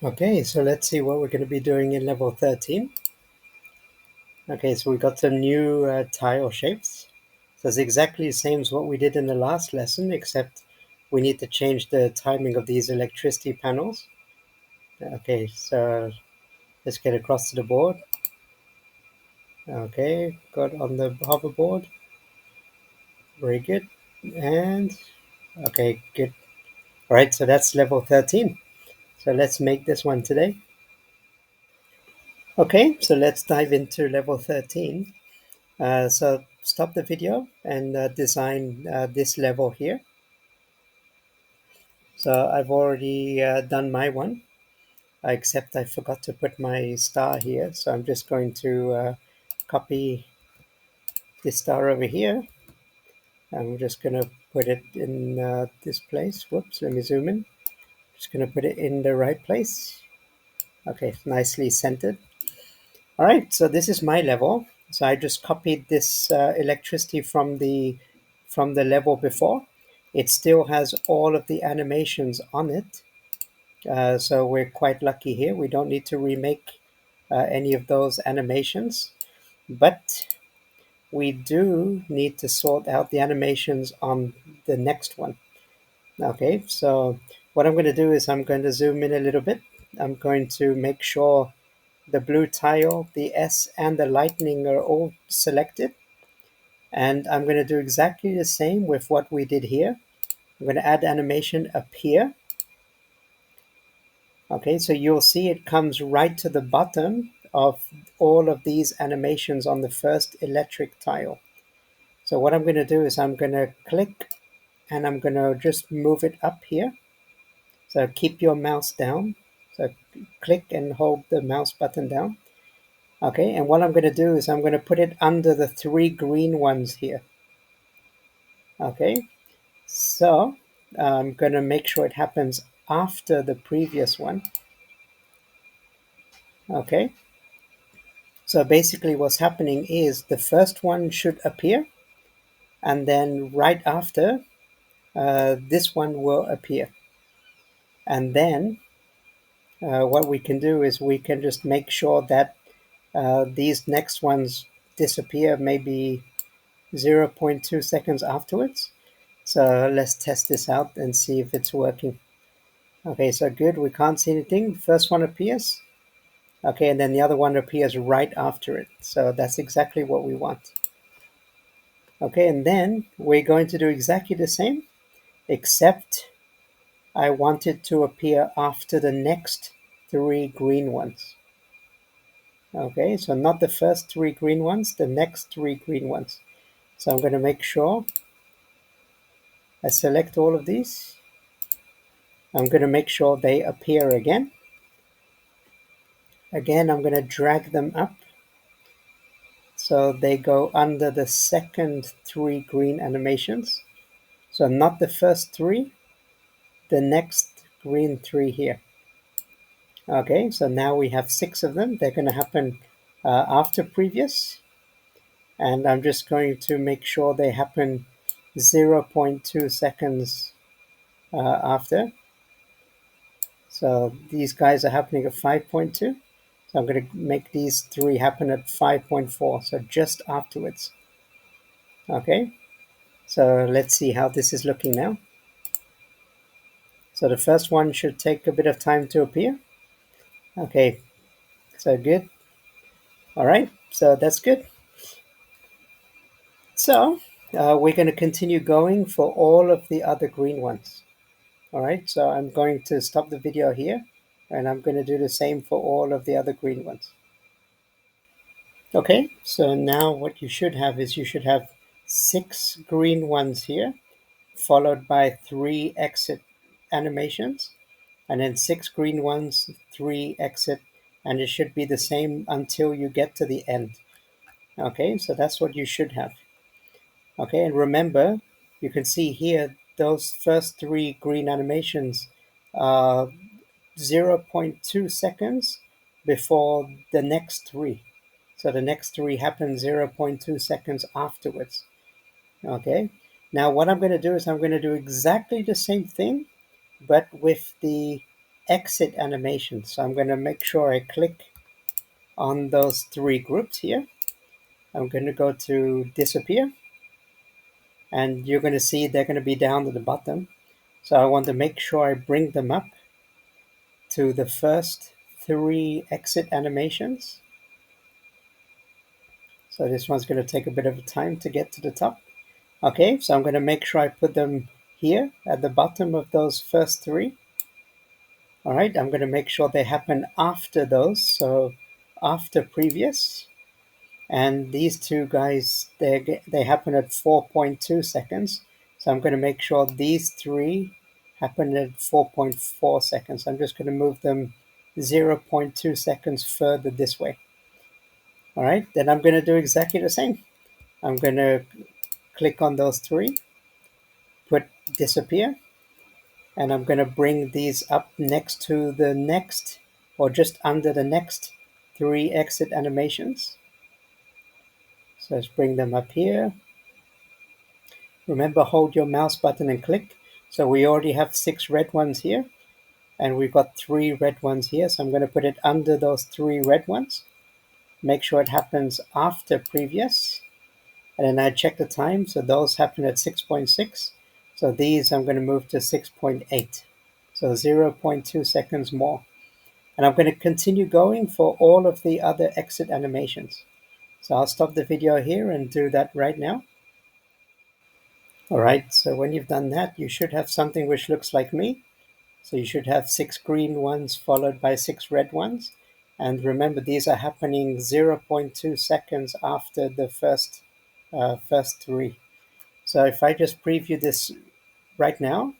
Okay, so let's see what we're going to be doing in level 13. Okay, so we got some new tile shapes. So it's exactly the same as what we did in the last lesson, except we need to change the timing of these electricity panels. Okay, so let's get across to the board. Okay, got on the hoverboard. Very good. And okay, good. All right, so that's level 13. So let's make this one today. Okay, so let's dive into level 13. So stop the video and design this level here. So I've already done my one, except I forgot to put my star here. So I'm just going to copy this star over here. I'm just going to put it in this place. Whoops, let me zoom in. Just going to put it in the right place. Okay, nicely centered. All right, so this is my level. So I just copied this electricity from the level before. It still has all of the animations on it. So we're quite lucky here. We don't need to remake any of those animations, but we do need to sort out the animations on the next one. Okay, so what I'm going to do is I'm going to zoom in a little bit. I'm going to make sure the blue tile, the S, and the lightning are all selected. And I'm going to do exactly the same with what we did here. I'm going to add animation appear. Okay, so you'll see it comes right to the bottom of all of these animations on the first electric tile. So what I'm going to do is I'm going to click and I'm going to just move it up here. So keep your mouse down. So click and hold the mouse button down. Okay, and what I'm going to do is I'm going to put it under the 3 green ones here. Okay, so I'm going to make sure it happens after the previous one. Okay, so basically what's happening is the first one should appear, and then right after, this one will appear. And then what we can do is we can just make sure that these next ones disappear maybe 0.2 seconds afterwards. So let's test this out and see if it's working. Okay, so good, we can't see anything. First one appears. Okay, and then the other one appears right after it. So that's exactly what we want. Okay, and then we're going to do exactly the same, except I want it to appear after the next 3 green ones. Okay, so not the first 3 green ones, the next 3 green ones. So I'm going to make sure I select all of these. I'm going to make sure they appear again. Again, I'm going to drag them up so they go under the second 3 green animations. So not the first 3, the next green 3 here. Okay, so now we have 6 of them. They're going to happen after previous. And I'm just going to make sure they happen 0.2 seconds after. So these guys are happening at 5.2. So I'm going to make these 3 happen at 5.4, so just afterwards. Okay, so let's see how this is looking now. So the first one should take a bit of time to appear. Okay, so good. All right, so that's good. So we're going to continue going for all of the other green ones. All right, so I'm going to stop the video here, and I'm going to do the same for all of the other green ones. Okay, so now what you should have is you should have 6 green ones here, followed by 3 exit animations, and then 6 green ones, 3 exit, and it should be the same until you get to the end. Okay, so that's what you should have. Okay, and remember, you can see here, those first 3 green animations are 0.2 seconds before the next 3. So the next 3 happen 0.2 seconds afterwards. Okay, Now what I'm going to do is I'm going to do exactly the same thing, but with the exit animation. So I'm going to make sure I click on those three groups here. I'm going to go to disappear, and you're going to see they're going to be down at the bottom. So I want to make sure I bring them up to the first three exit animations. So this one's going to take a bit of time to get to the top. Okay, so I'm going to make sure I put them here at the bottom of those first three. All right, I'm going to make sure they happen after those, so after previous. And these two guys, they happen at 4.2 seconds. So I'm going to make sure these three happen at 4.4 seconds. I'm just going to move them 0.2 seconds further this way. All right, then I'm going to do exactly the same. I'm going to click on those three, put disappear, and I'm going to bring these up next to the next, or just under the next three exit animations. So let's bring them up here. Remember, hold your mouse button and click. So we already have 6 red ones here, and we've got 3 red ones here. So I'm going to put it under those 3 red ones. Make sure it happens after previous. And then I check the time. So those happen at 6.6. So these I'm going to move to 6.8. So 0.2 seconds more. And I'm going to continue going for all of the other exit animations. So I'll stop the video here and do that right now. All right, so when you've done that, you should have something which looks like me. So you should have 6 green ones followed by 6 red ones. And remember, these are happening 0.2 seconds after the first 3. So if I just preview this right now,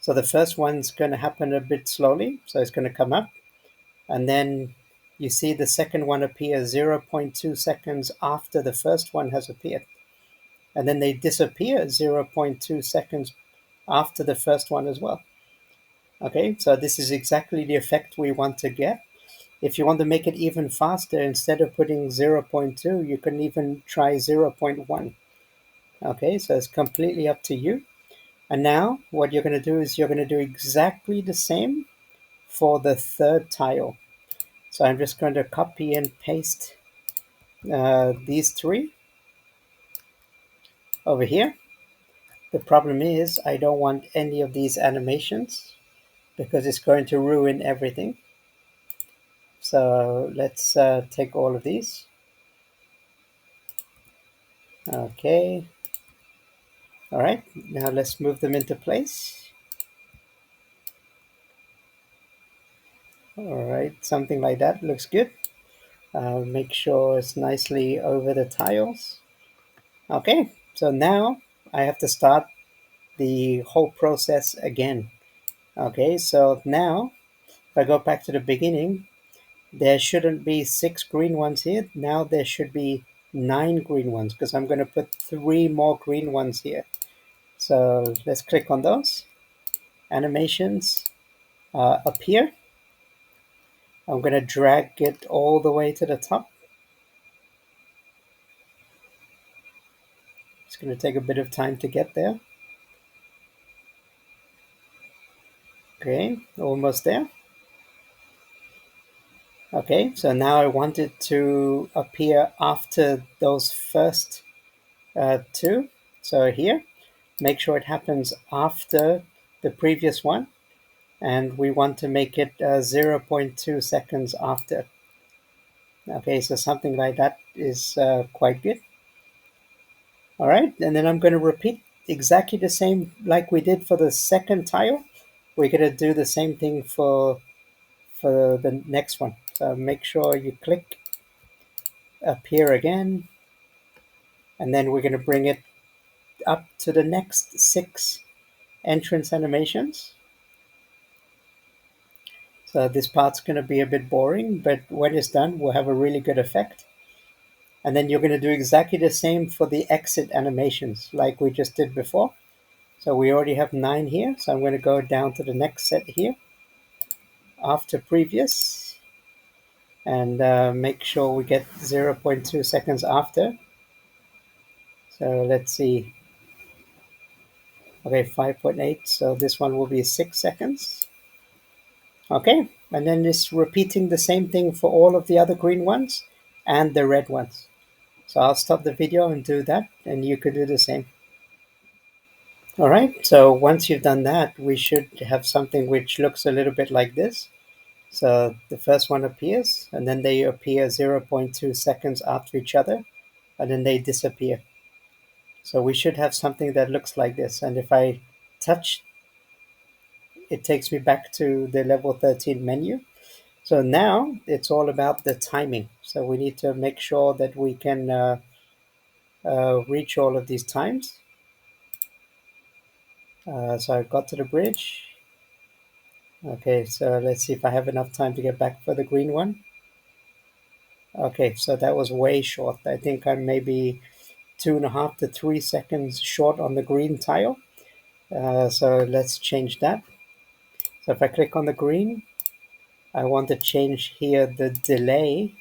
so the first one's going to happen a bit slowly. So it's going to come up. And then you see the second one appear 0.2 seconds after the first one has appeared. And then they disappear 0.2 seconds after the first one as well. Okay, so this is exactly the effect we want to get. If you want to make it even faster, instead of putting 0.2, you can even try 0.1. Okay, so it's completely up to you. And now what you're going to do is you're going to do exactly the same for the third tile. So I'm just going to copy and paste these 3 over here. The problem is I don't want any of these animations because it's going to ruin everything. So let's take all of these. Okay. All right, now let's move them into place. All right, something like that looks good. Make sure it's nicely over the tiles. Okay, so now I have to start the whole process again. Okay, so now if I go back to the beginning, there shouldn't be 6 green ones here. Now there should be 9 green ones because I'm going to put 3 more green ones here. So let's click on those. Animations appear. I'm going to drag it all the way to the top. It's going to take a bit of time to get there. Okay, almost there. Okay, so now I want it to appear after those first 2. So here, make sure it happens after the previous one. And we want to make it 0.2 seconds after. Okay, so something like that is quite good. All right, and then I'm going to repeat exactly the same like we did for the second tile. We're going to do the same thing for the next one. So make sure you click appear again, and then we're going to bring it up to the next 6 entrance animations. So this part's going to be a bit boring, but when it's done, we'll have a really good effect. And then you're going to do exactly the same for the exit animations like we just did before. So we already have 9 here. So I'm going to go down to the next set here after previous and make sure we get 0.2 seconds after. So let's see. Okay, 5.8. So this one will be 6 seconds. Okay, and then just repeating the same thing for all of the other green ones and the red ones. So I'll stop the video and do that, and you could do the same. All right, so once you've done that, we should have something which looks a little bit like this. So the first one appears, and then they appear zero point 0.2 seconds after each other, and then they disappear. So we should have something that looks like this. And if I touch, it takes me back to the level 13 menu. So now it's all about the timing. So we need to make sure that we can reach all of these times. So I got to the bridge. Okay, so let's see if I have enough time to get back for the green one. Okay, so that was way short. I think I'm maybe 2.5 to 3 seconds short on the green tile. So let's change that. So if I click on the green, I want to change here the delay.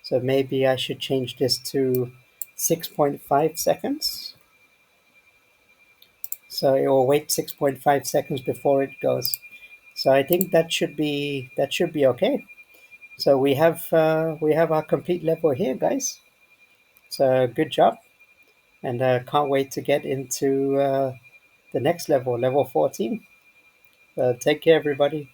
So maybe I should change this to 6.5 seconds. So it will wait 6.5 seconds before it goes. So I think that should be okay. So we have our complete level here, guys. So good job, and can't wait to get into the next level, level 14. Take care, everybody.